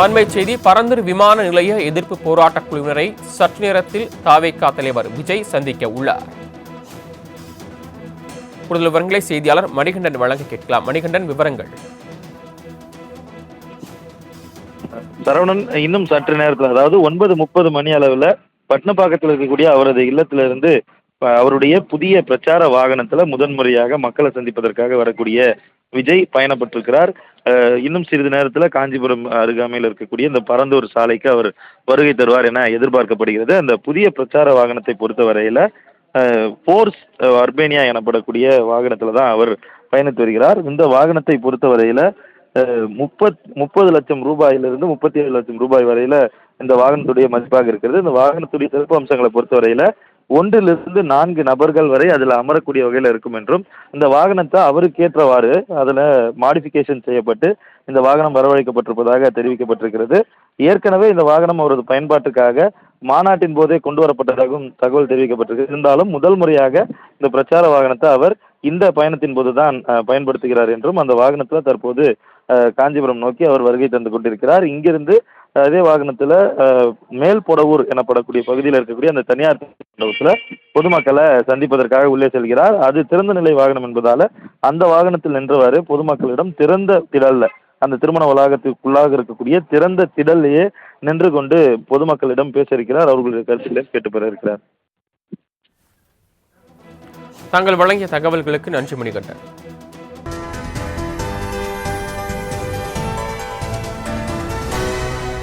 அண்மை செய்தி பரந்தூர் விமான நிலைய எதிர்ப்பு போராட்டக் குழுவினரை சற்று நேரத்தில் தாவேகா தலைவர் விஜய் சந்திக்க உள்ளார். கூடுதல் விவரங்களை செய்தியாளர் மணிகண்டன் வழங்க கேட்கலாம். மணிகண்டன், விவரங்கள். சரவணன், இன்னும் சற்று நேரத்தில், அதாவது 9:30 மணி அளவில் பட்னப்பாக்கத்தில் இருக்கக்கூடிய அவரது இல்லத்திலிருந்து அவருடைய புதிய பிரச்சார வாகனத்துல முதன்முறையாக மக்களை சந்திப்பதற்காக வரக்கூடிய விஜய் பயணப்பட்டிருக்கிறார். இன்னும் சிறிது நேரத்தில் காஞ்சிபுரம் அருகாமையில் இருக்கக்கூடிய இந்த பரந்தூர் சாலைக்கு அவர் வருகை தருவார் என எதிர்பார்க்கப்படுகிறது. அந்த புதிய பிரச்சார வாகனத்தை பொறுத்தவரையில போர்ஸ் அர்பேனியா எனப்படக்கூடிய வாகனத்துல தான் அவர் பயணித்து வருகிறார். இந்த வாகனத்தை பொறுத்தவரையில 30 லட்சம் ரூபாயிலிருந்து 37 லட்சம் ரூபாய் வரையில இந்த வாகனத்துடைய மதிப்பாக இருக்கிறது. இந்த வாகனத்துடைய சிறப்பு அம்சங்களை பொறுத்தவரையில 1லிருந்து 4 நபர்கள் வரை அதில் அமரக்கூடிய வகையில் இருக்கும் என்றும், இந்த வாகனத்தை அவருக்கேற்றவாறு அதில் மாடிஃபிகேஷன் செய்யப்பட்டு இந்த வாகனம் வரவழைக்கப்பட்டிருப்பதாக தெரிவிக்கப்பட்டிருக்கிறது. ஏற்கனவே இந்த வாகனம் அவரது பயன்பாட்டுக்காக மாநாட்டின் போதே கொண்டு வரப்பட்டதாகவும் தகவல் தெரிவிக்கப்பட்டிருக்கு. இருந்தாலும் முதல் முறையாக இந்த பிரச்சார வாகனத்தை அவர் இந்த பயணத்தின் போதுதான் பயன்படுத்துகிறார் என்றும், அந்த வாகனத்தில் தற்போது காஞ்சிபுரம் நோக்கி அவர் வருகை தந்து கொண்டிருக்கிறார். இங்கிருந்து அதே வாகனத்துல மேல் பொடவூர் எனப்படக்கூடிய பகுதியில் இருக்கக்கூடிய அந்த தனியார் மண்டபத்துல பொதுமக்களை சந்திப்பதற்காக உள்ளே செல்கிறார். அது திறந்த நிலை வாகனம் என்பதால அந்த வாகனத்தில் நின்றவாறு பொதுமக்களிடம் திறந்த திடல்ல, அந்த திருமண வளாகத்திற்குள்ளாக இருக்கக்கூடிய திறந்த திடல்லையே நின்று கொண்டு பொதுமக்களிடம் பேச இருக்கிறார். அவர்களுடைய கருத்துக்களை கேட்டு பெற இருக்கிறார். தாங்கள் வழங்கிய தகவல்களுக்கு நன்றி மணிகண்டன்.